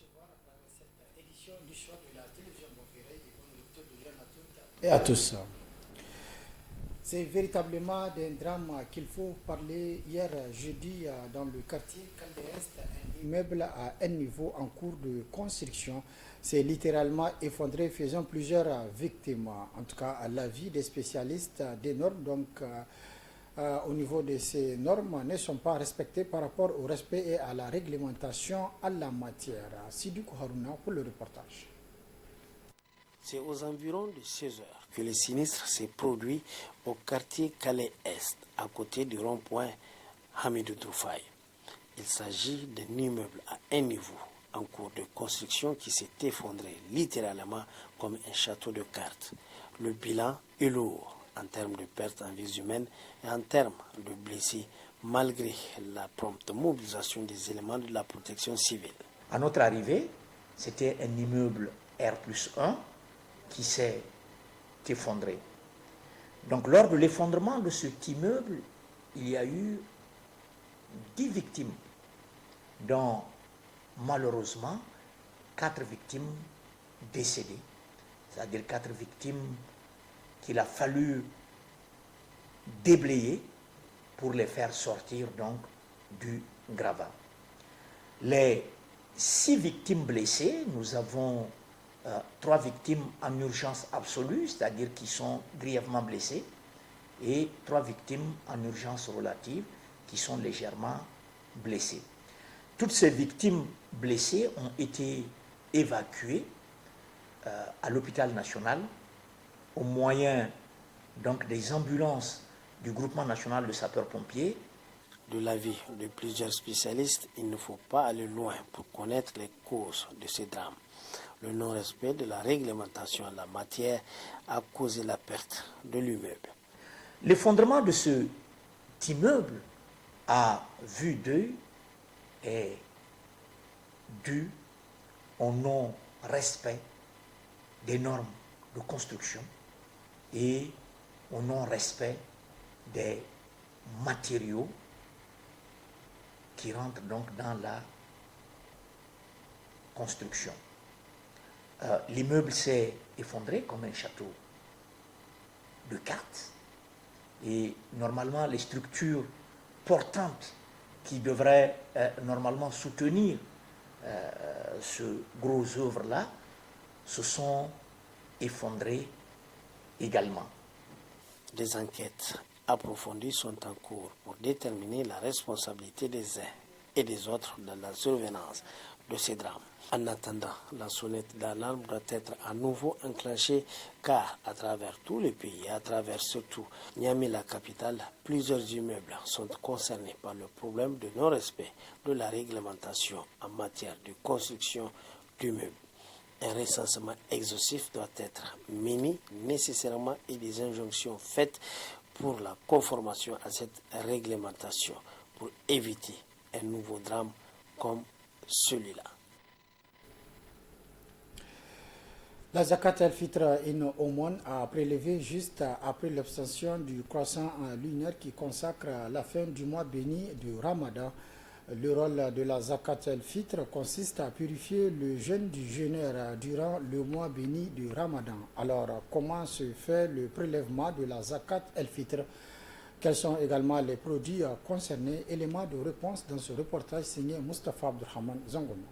recevoir dans cette édition du choix de la télévision Bonferré et bonne lecture de Jeanne à toutes et à tous. C'est véritablement d'un drame qu'il faut parler. Hier jeudi, dans le quartier Calde-Est, un immeuble à un niveau en cours de construction s'est littéralement effondré, faisant plusieurs victimes. En tout cas, à l'avis des spécialistes des normes, au niveau de ces normes, ne sont pas respectées par rapport au respect et à la réglementation en la matière. Sidou Haruna pour le reportage. C'est aux environs de 16 heures que le sinistre s'est produit au quartier Calais-Est, à côté du rond-point Hamidou Troufaï. Il s'agit d'un immeuble à un niveau en cours de construction qui s'est effondré littéralement comme un château de cartes. Le bilan est lourd en termes de pertes en vies humaines et en termes de blessés, malgré la prompte mobilisation des éléments de la protection civile. À notre arrivée, c'était un immeuble R+1 qui s'est effondré. Donc lors de l'effondrement de cet immeuble, il y a eu 10 victimes, dont malheureusement 4 victimes décédées, c'est-à-dire 4 victimes qu'il a fallu déblayer pour les faire sortir donc du gravat. Les 6 victimes blessées, nous avons 3 victimes en urgence absolue, c'est-à-dire qui sont grièvement blessées, et 3 victimes en urgence relative qui sont légèrement blessées. Toutes ces victimes blessées ont été évacuées à l'hôpital national au moyen donc des ambulances du groupement national de sapeurs-pompiers. De l'avis de plusieurs spécialistes, il ne faut pas aller loin pour connaître les causes de ces drames. Le non-respect de la réglementation en la matière a causé la perte de l'immeuble. L'effondrement de cet immeuble à vue d'œil est dû au non-respect des normes de construction et au non-respect des matériaux qui rentrent donc dans la construction. L'immeuble s'est effondré comme un château de cartes et normalement les structures portantes qui devraient normalement soutenir ce gros œuvre-là se sont effondrées également. Des enquêtes approfondies sont en cours pour déterminer la responsabilité des uns et des autres dans la survenance de ces drames. En attendant, la sonnette d'alarme doit être à nouveau enclenchée car à travers tout le pays et à travers surtout Niamey, la capitale, plusieurs immeubles sont concernés par le problème de non-respect de la réglementation en matière de construction d'immeubles. Un recensement exhaustif doit être mené nécessairement et des injonctions faites pour la conformation à cette réglementation pour éviter un nouveau drame comme celui-là. La Zakat al-Fitr in Oman a prélevé juste après l'abstention du croissant lunaire qui consacre la fin du mois béni du Ramadan. Le rôle de la Zakat al-Fitr consiste à purifier le jeûne du jeûneur durant le mois béni du Ramadan. Alors, comment se fait le prélèvement de la Zakat al-Fitr? Quels sont également les produits concernés? Éléments de réponse dans ce reportage signé Mustafa Abdurrahman Zangono.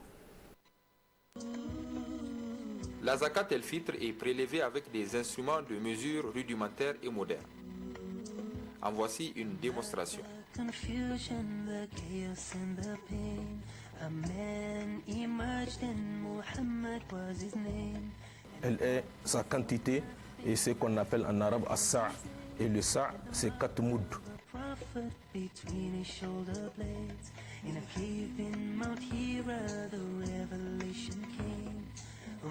La zakat el-fitr est prélevée avec des instruments de mesure rudimentaires et modernes. En voici une démonstration. Elle est sa quantité et ce qu'on appelle en arabe as-sa'. Et le sa' c'est 4 mouds.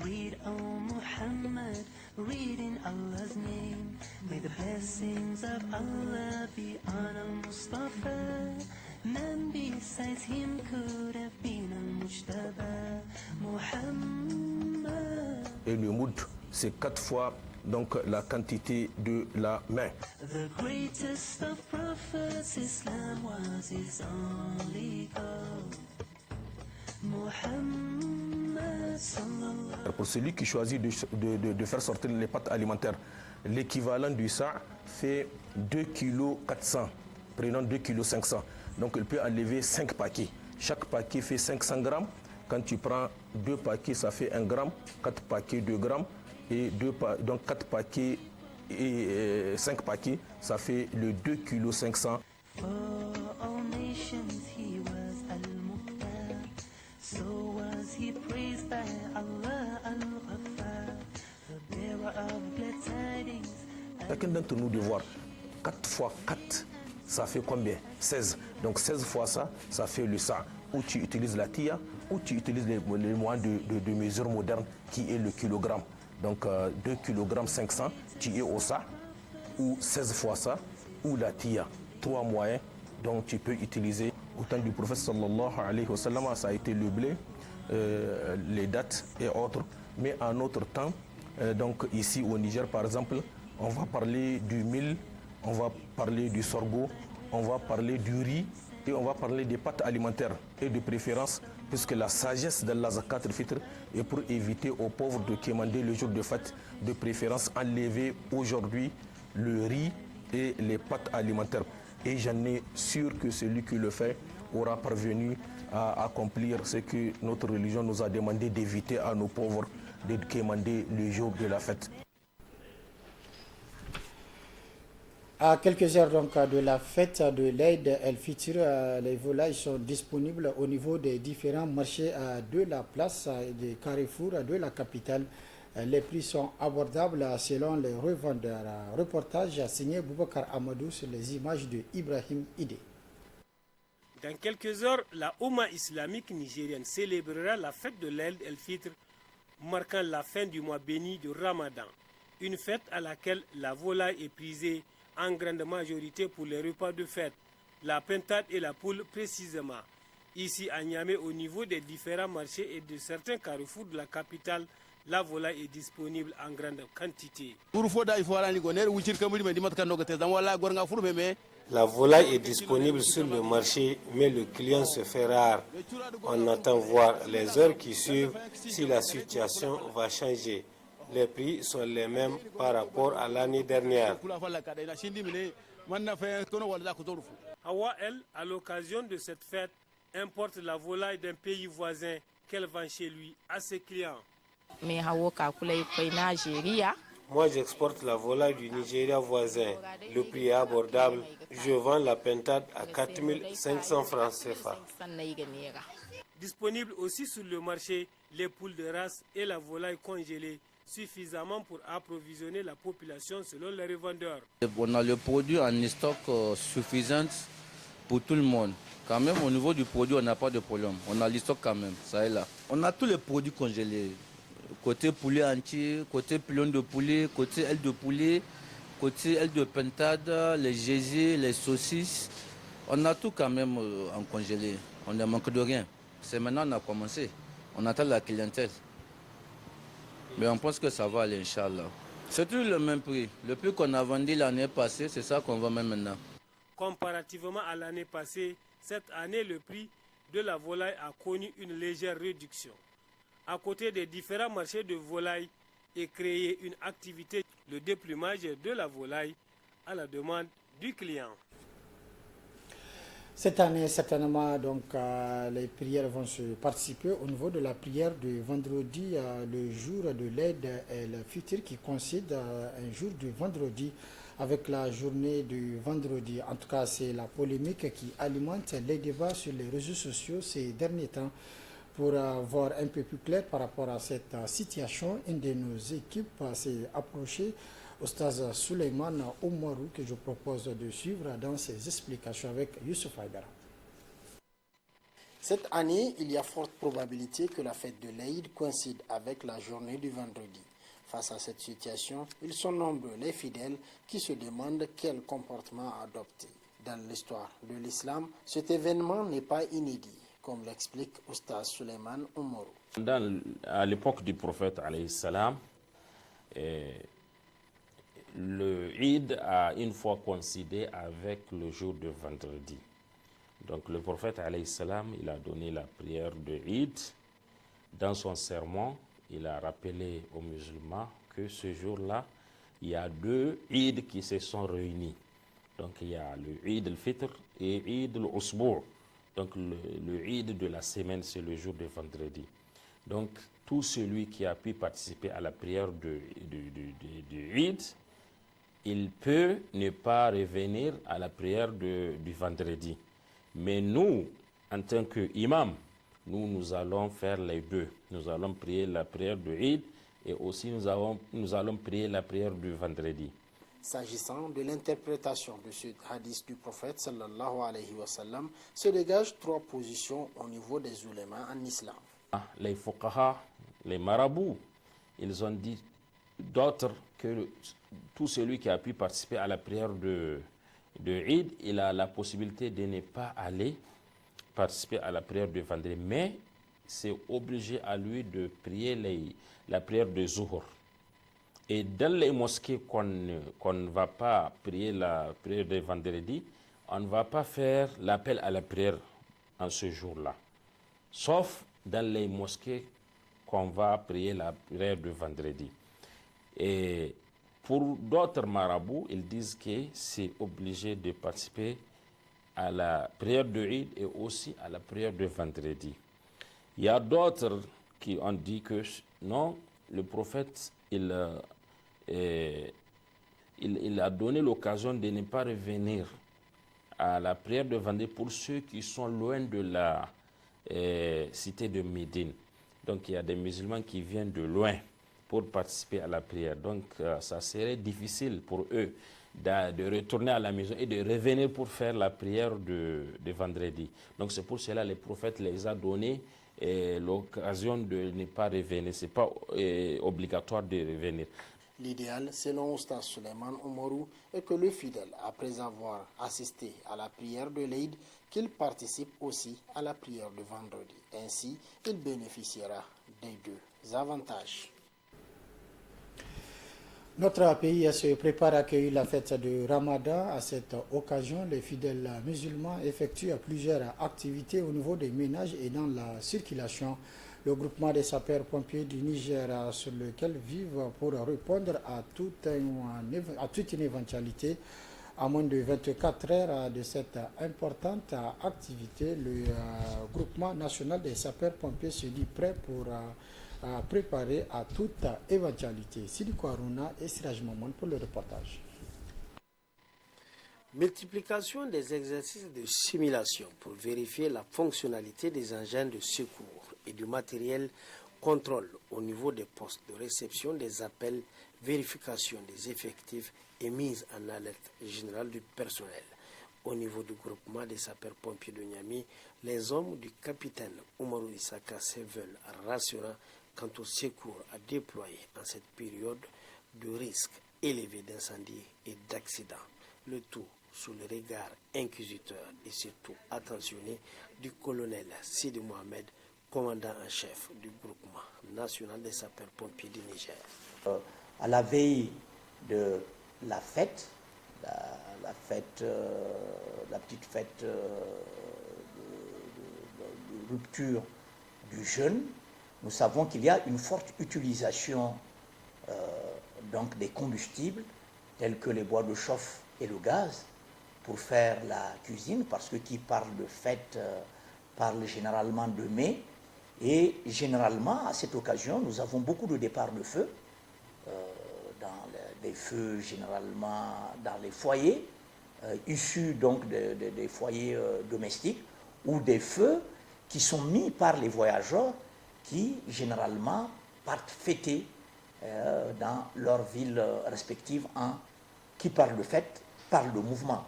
Read, O Muhammad, read in Allah's name. May the blessings of Allah be on Al-Mustafa. None besides him could have been Al-Mujtaba. Muhammad. Et le moud, c'est 4 fois donc la quantité de la main. The greatest of prophets, Islam was his only goal. Muhammad. Pour celui qui choisit de faire sortir les pâtes alimentaires, l'équivalent du sa fait 2,4 kg. Prenons 2,5 kg. Donc il peut enlever 5 paquets. Chaque paquet fait 500 grammes. Quand tu prends 2 paquets, ça fait 1 gramme. 4 paquets, 2 grammes. Et donc 4 paquets et 5 paquets, ça fait le 2,5 kg. For all nations he was Al-Muqtar, so was he praised by Allah Al-Ghaffar, the bearer of glad tidings. Chacun d'entre nous de voir 4 fois 4, ça fait combien? 16. Donc 16 fois ça, ça fait le sa. Ou tu utilises la tia, ou tu utilises les moyens de mesure moderne qui est le kilogramme. Donc 2 kg 500, tu es au sa, ou 16 fois ça, ou la tia. 3 moyens, donc tu peux utiliser. Au temps du prophète sallallahu alayhi wa sallam, ça a été le blé, les dattes et autres. Mais en notre temps, donc ici au Niger par exemple, on va parler du mil, on va parler du sorgho, on va parler du riz et on va parler des pâtes alimentaires. Et de préférence, puisque la sagesse de la zakat al-fitr est pour éviter aux pauvres de quémander le jour de fête, de préférence enlever aujourd'hui le riz et les pâtes alimentaires. Et j'en ai sûr que celui qui le fait aura parvenu à accomplir ce que notre religion nous a demandé d'éviter à nos pauvres, de quémander le jour de la fête. À quelques heures donc de la fête de l'Aïd el-Fitr, les volailles sont disponibles au niveau des différents marchés de la place des carrefours de la capitale. Les prix sont abordables selon les revendeurs. Reportage signé Boubacar Amadou sur les images de Ibrahim Ide. Dans quelques heures, la Oumma islamique nigérienne célébrera la fête de l'Aïd el-Fitr, marquant la fin du mois béni de Ramadan. Une fête à laquelle la volaille est prisée en grande majorité pour les repas de fête, la pintade et la poule précisément. Ici à Niamey, au niveau des différents marchés et de certains carrefours de la capitale, la volaille est disponible en grande quantité. La volaille est disponible sur le marché, mais le client se fait rare. On attend voir les heures qui suivent si la situation va changer. Les prix sont les mêmes par rapport à l'année dernière. Hawa, elle, à l'occasion de cette fête, importe la volaille d'un pays voisin qu'elle vend chez lui à ses clients. Moi, j'exporte la volaille du Nigeria voisin. Le prix est abordable. Je vends la pintade à 4 500 francs CFA. Disponible aussi sur le marché, les poules de race et la volaille congelée, suffisamment pour approvisionner la population selon les revendeurs. On a le produit en stock suffisant pour tout le monde. Quand même, au niveau du produit, on n'a pas de problème. On a le stock quand même, ça est là. On a tous les produits congelés. Côté poulet entier, côté pilon de poulet, côté aile de poulet, côté aile de pintade, les gésés, les saucisses. On a tout quand même en congelé. On ne manque de rien. C'est maintenant qu'on a commencé. On attend la clientèle. Mais on pense que ça va aller, Inch'Allah. C'est toujours le même prix. Le prix qu'on a vendu l'année passée, c'est ça qu'on vend même maintenant. Comparativement à l'année passée, cette année, le prix de la volaille a connu une légère réduction. À côté des différents marchés de volaille est créée une activité, le déplumage de la volaille à la demande du client. Cette année, certainement, donc, les prières vont se participer au niveau de la prière de vendredi, le jour de l'Aïd el-Fitr qui coïncide un jour du vendredi avec la journée du vendredi. En tout cas, c'est la polémique qui alimente les débats sur les réseaux sociaux ces derniers temps. Pour voir un peu plus clair par rapport à cette situation, une de nos équipes s'est approchée, Oustaz Suleiman Oumarou, que je propose de suivre dans ses explications avec Youssouf Haïdara. Cette année, il y a forte probabilité que la fête de l'Aïd coïncide avec la journée du vendredi. Face à cette situation, ils sont nombreux les fidèles qui se demandent quel comportement adopter. Dans l'histoire de l'islam, cet événement n'est pas inédit, comme l'explique Oustaz Suleiman Oumarou. À l'époque du prophète, alayhi salam, le Eid a une fois coïncidé avec le jour de vendredi. Donc le prophète, alayhi salam, il a donné la prière de Eid Dans son sermon, il a rappelé aux musulmans que ce jour-là, il y a 2 Eid qui se sont réunis. Donc il y a le Eid al-Fitr et Eid al-Usbu'. Donc le Eid de la semaine, c'est le jour de vendredi. Donc tout celui qui a pu participer à la prière du Eid, il peut ne pas revenir à la prière du vendredi. Mais nous, en tant qu'imam, nous allons faire les deux. Nous allons prier la prière de Eid et aussi nous allons prier la prière du vendredi. S'agissant de l'interprétation de ce hadith du prophète sallallahu alayhi wa sallam, se dégagent 3 positions au niveau des ulémas en islam. Les fuqaha, les marabouts, ils ont dit d'autres que tout celui qui a pu participer à la prière de Eid, il a la possibilité de ne pas aller participer à la prière de vendredi, mais c'est obligé à lui de prier la prière de Zuhur. Et dans les mosquées qu'on ne va pas prier la prière de vendredi, on ne va pas faire l'appel à la prière en ce jour-là. Sauf dans les mosquées qu'on va prier la prière de vendredi. Et pour d'autres marabouts, ils disent que c'est obligé de participer à la prière de Eid et aussi à la prière de vendredi. Il y a d'autres qui ont dit que non, le prophète, il a donné l'occasion de ne pas revenir à la prière de vendredi pour ceux qui sont loin de la cité de Médine. Donc il y a des musulmans qui viennent de loin pour participer à la prière. Donc ça serait difficile pour eux de retourner à la maison et de revenir pour faire la prière de vendredi. Donc c'est pour cela que le prophète les a donné l'occasion de ne pas revenir. Ce n'est pas obligatoire de revenir. L'idéal, selon Oustaz Suleiman Oumarou, est que le fidèle, après avoir assisté à la prière de l'Eid, qu'il participe aussi à la prière de vendredi. Ainsi, il bénéficiera des 2 avantages. Notre pays se prépare à accueillir la fête de Ramadan. À cette occasion, les fidèles musulmans effectuent plusieurs activités au niveau des ménages et dans la circulation. Le groupement des sapeurs-pompiers du Niger, sur lequel vivent pour répondre à toute une éventualité, à moins de 24 heures de cette importante activité, le groupement national des sapeurs-pompiers se dit prêt pour préparer à toute éventualité. Sidi Kouarouna et Siraj Maman pour le reportage. Multiplication des exercices de simulation pour vérifier la fonctionnalité des engins de secours et du matériel, contrôle au niveau des postes de réception des appels, vérification des effectifs et mise en alerte générale du personnel. Au niveau du groupement des sapeurs-pompiers de Niamey, les hommes du capitaine Oumarou Issaka se veulent rassurants quant au secours à déployer en cette période de risque élevé d'incendie et d'accidents. Le tout sous le regard inquisiteur et surtout attentionné du colonel Sidi Mohamed, commandant en chef du groupement national des sapeurs-pompiers du Niger. À la veille de la fête, la petite fête de rupture du jeûne, nous savons qu'il y a une forte utilisation donc des combustibles tels que les bois de chauffe et le gaz pour faire la cuisine, parce que qui parle de fête parle généralement de mai. Et généralement, à cette occasion, nous avons beaucoup de départs de feu, des feux généralement dans les foyers, issus donc des foyers domestiques, ou des feux qui sont mis par les voyageurs qui généralement partent fêter dans leurs villes respectives. Qui parle de fête parle de mouvement.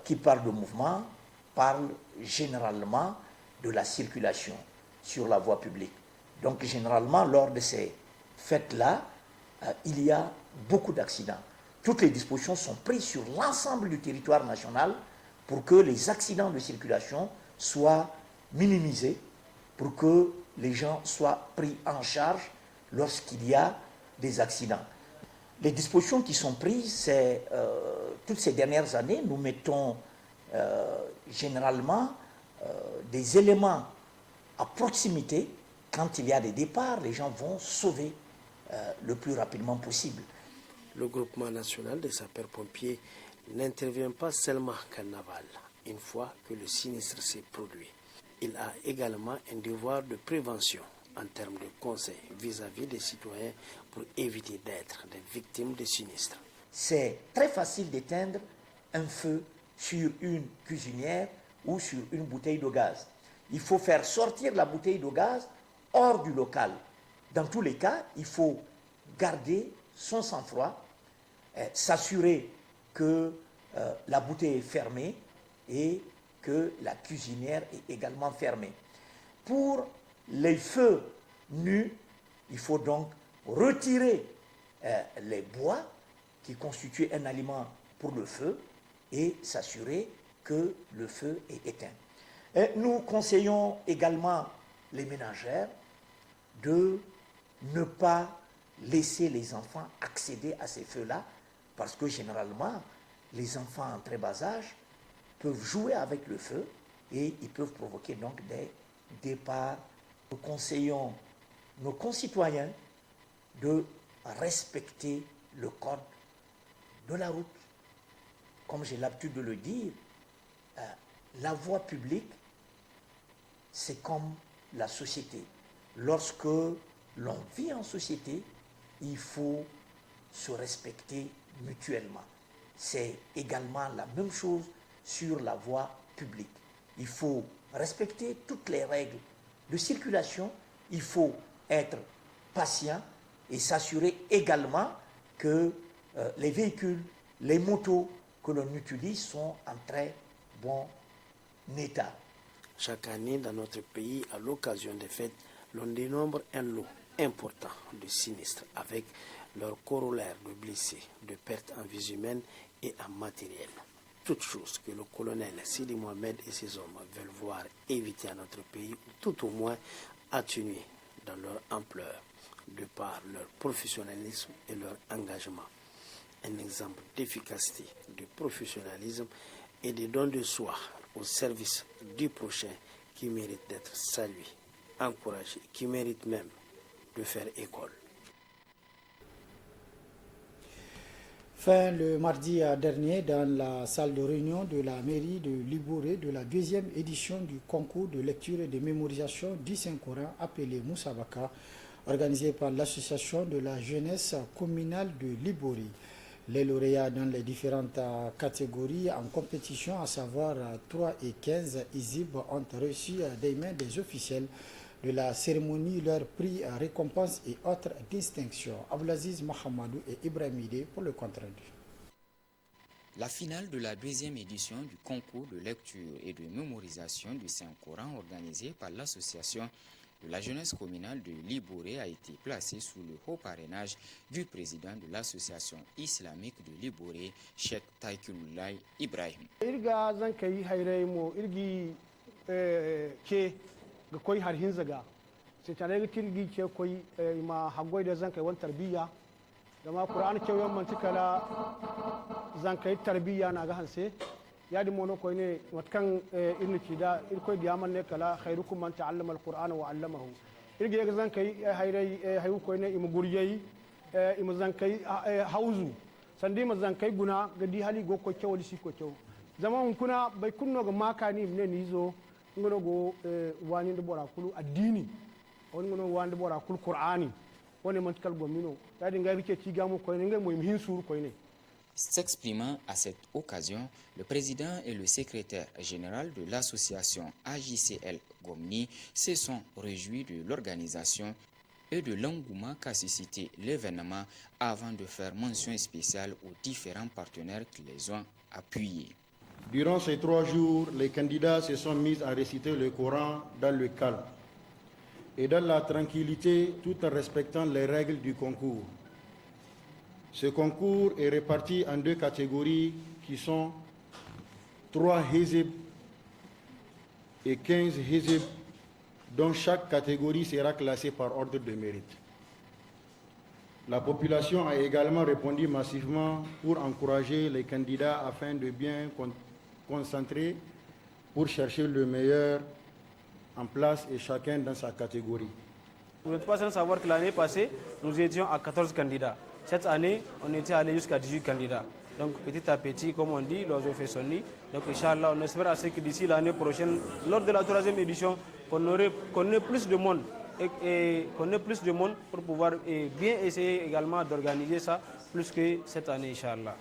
Qui parle de mouvement parle généralement de la circulation sur la voie publique. Donc généralement, lors de ces fêtes-là, il y a beaucoup d'accidents. Toutes les dispositions sont prises sur l'ensemble du territoire national pour que les accidents de circulation soient minimisés, pour que les gens soient pris en charge lorsqu'il y a des accidents. Les dispositions qui sont prises, c'est toutes ces dernières années, nous mettons généralement des éléments à proximité quand il y a des départs, les gens vont sauver le plus rapidement possible. Le groupement national des sapeurs-pompiers n'intervient pas seulement qu'en aval, une fois que le sinistre s'est produit. Il a également un devoir de prévention en termes de conseils vis-à-vis des citoyens pour éviter d'être des victimes de sinistres. C'est très facile d'éteindre un feu sur une cuisinière ou sur une bouteille de gaz. Il faut faire sortir la bouteille de gaz hors du local. Dans tous les cas, il faut garder son sang-froid, s'assurer que la bouteille est fermée et que la cuisinière est également fermée. Pour les feux nus, il faut donc retirer les bois qui constituent un aliment pour le feu et s'assurer que le feu est éteint. Et nous conseillons également les ménagères de ne pas laisser les enfants accéder à ces feux-là, parce que généralement, les enfants en très bas âge peuvent jouer avec le feu et ils peuvent provoquer donc des départs. Nous conseillons nos concitoyens de respecter le code de la route. Comme j'ai l'habitude de le dire, la voie publique, c'est comme la société. Lorsque l'on vit en société, il faut se respecter mutuellement. C'est également la même chose sur la voie publique. Il faut respecter toutes les règles de circulation, il faut être patient et s'assurer également que les véhicules, les motos que l'on utilise sont en très bon état. Chaque année, dans notre pays, à l'occasion des fêtes, l'on dénombre un lot important de sinistres avec leur corollaire de blessés, de pertes en vies humaines et en matériel. Toutes choses que le colonel Sidi Mohamed et ses hommes veulent voir éviter à notre pays, ou tout au moins atténuer dans leur ampleur, de par leur professionnalisme et leur engagement. Un exemple d'efficacité, de professionnalisme et de don de soi au service du prochain qui mérite d'être salué, encouragé, qui mérite même de faire école. Fin le mardi dernier dans la salle de réunion de la mairie de Libouré de la deuxième édition du concours de lecture et de mémorisation du Saint-Coran appelé Moussabaka, organisé par l'association de la jeunesse communale de Libouré. Les lauréats dans les différentes catégories en compétition, à savoir 3 et 15 ISIB, ont reçu des mains des officiels de la cérémonie leurs prix, récompenses et autres distinctions. Abdelaziz Mohamedou et Ibrahim Ide pour le compte rendu. La finale de la deuxième édition du concours de lecture et de mémorisation du Saint-Coran organisé par l'association de la jeunesse communale de Libouré a été placée sous le haut parrainage du président de l'association islamique de Libouré, Cheikh Taïkuloulaye Ibrahim. ga koi har hinzaga sai tare ga tilgi ke koi ma hagoi da zan kai wan tarbiya da ma qur'an ke yan mantikala zan kai tarbiya na ga hanse ya di mono koi ne watkan irni da ir koi biya man ne kala khairukum man ta'allama al-qur'ana wa 'allamahu irge ga zan kai hayrai hayu koi ne imu guriyai imu zan kai hauzu sandi ma zan kai guna ga di hali go ko kewali shi ko kew zaman kuna bai kunno ga makani ne ni zo ngono go wani de bora kulu addini on ngono wani de bora kulu qur'ani woni man kal gomino yadi ngari ke ci gamu ko ne mo hin sur ko ne. S'exprimant à cette occasion, le président et le secrétaire général de l'association AJCL Gomni se sont réjouis de l'organisation et de l'engouement qu'a suscité l'événement avant de faire mention spéciale aux différents partenaires qui les ont appuyés. Durant ces 3 jours, les candidats se sont mis à réciter le Coran dans le calme et dans la tranquillité tout en respectant les règles du concours. Ce concours est réparti en 2 catégories qui sont 3 hizib et 15 hizib, dont chaque catégorie sera classée par ordre de mérite. La population a également répondu massivement pour encourager les candidats afin de bien concentrer pour chercher le meilleur en place et chacun dans sa catégorie. Vous n'êtes pas sans savoir que l'année passée, nous étions à 14 candidats. Cette année, on était allé jusqu'à 18 candidats. Donc petit à petit, comme on dit, l'oiseau fait son nid. Donc Inch'Allah, on espère assez que d'ici l'année prochaine, lors de la 3e édition, qu'on ait plus de monde et qu'on ait plus de monde pour pouvoir bien essayer également d'organiser ça plus que cette année, Inch'Allah.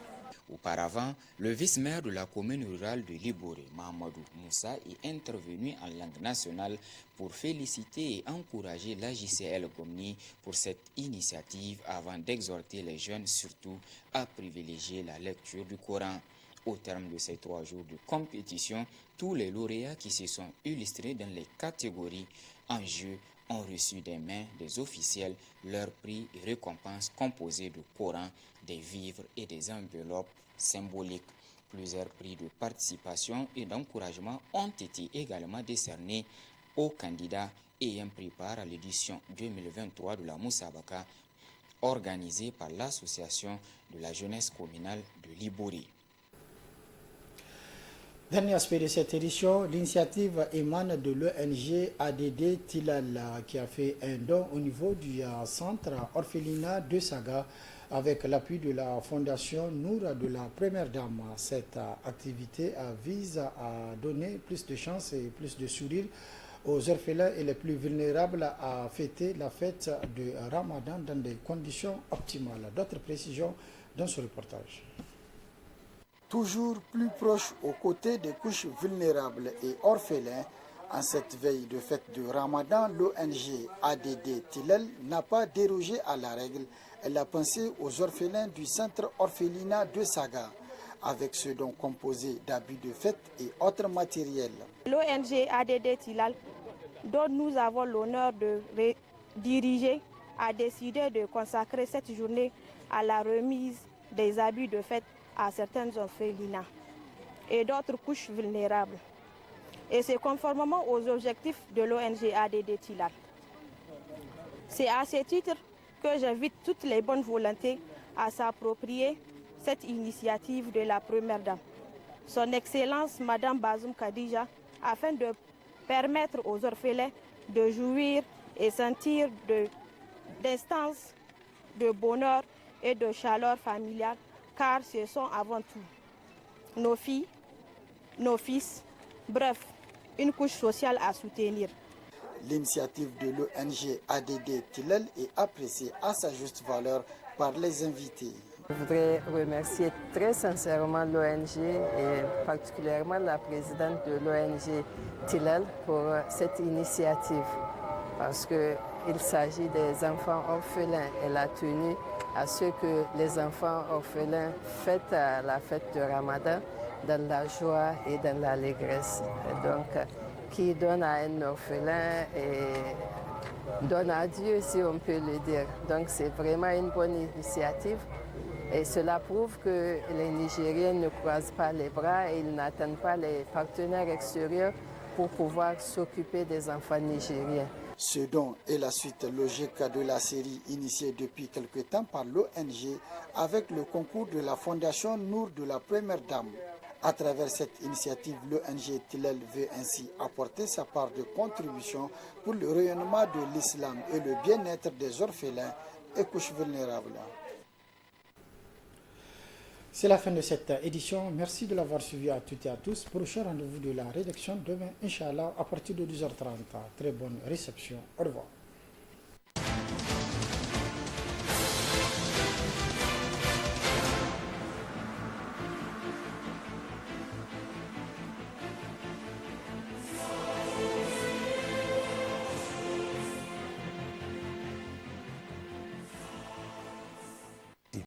Auparavant, le vice-maire de la commune rurale de Liboré, Mahamadou Moussa, est intervenu en langue nationale pour féliciter et encourager l'AJCL Gomni pour cette initiative avant d'exhorter les jeunes surtout à privilégier la lecture du Coran. Au terme de ces 3 jours de compétition, tous les lauréats qui se sont illustrés dans les catégories en jeu ont reçu des mains des officiels leurs prix et récompenses composés de Coran, des vivres et des enveloppes symboliques. Plusieurs prix de participation et d'encouragement ont été également décernés aux candidats ayant pris part à l'édition 2023 de la Moussabaka organisée par l'association de la jeunesse communale de Liboré. Dernier aspect de cette édition, l'initiative émane de l'ONG ADD Tilal qui a fait un don au niveau du centre orphelinat de Saga avec l'appui de la fondation Nour de la Première Dame. Cette activité vise à donner plus de chance et plus de sourire aux orphelins et les plus vulnérables à fêter la fête de Ramadan dans des conditions optimales. D'autres précisions dans ce reportage. Toujours plus proche aux côtés des couches vulnérables et orphelins, en cette veille de fête de Ramadan, l'ONG ADD Tilal n'a pas dérogé à la règle. Elle a pensé aux orphelins du centre orphelinat de Saga, avec ce don composé d'habits de fête et autres matériels. L'ONG ADD Tilal, dont nous avons l'honneur de diriger, a décidé de consacrer cette journée à la remise des habits de fête à certains orphelinats et d'autres couches vulnérables. Et c'est conformément aux objectifs de l'ONG ADD Tilal. C'est à ce titre que j'invite toutes les bonnes volontés à s'approprier cette initiative de la Première Dame, Son Excellence Madame Bazoum Kadija, afin de permettre aux orphelins de jouir et sentir d'instances de bonheur et de chaleur familiale, car ce sont avant tout nos filles, nos fils, bref, une couche sociale à soutenir. L'initiative de l'ONG ADD Tilal est appréciée à sa juste valeur par les invités. Je voudrais remercier très sincèrement l'ONG et particulièrement la présidente de l'ONG Tilal pour cette initiative parce qu'il s'agit des enfants orphelins. Elle a tenu à ce que les enfants orphelins fêtent la fête de Ramadan dans la joie et dans l'allégresse. Donc, qui donne à un orphelin et donne à Dieu, si on peut le dire. Donc, c'est vraiment une bonne initiative. Et cela prouve que les Nigériens ne croisent pas les bras et ils n'attendent pas les partenaires extérieurs pour pouvoir s'occuper des enfants nigériens. Ce don est la suite logique de la série initiée depuis quelque temps par l'ONG avec le concours de la Fondation Nour de la Première Dame. À travers cette initiative, l'ONG Tilal veut ainsi apporter sa part de contribution pour le rayonnement de l'islam et le bien-être des orphelins et couches vulnérables. C'est la fin de cette édition. Merci de l'avoir suivi à toutes et à tous. Prochain rendez-vous de la rédaction demain, Inch'Allah, à partir de 12h30. Très bonne réception. Au revoir.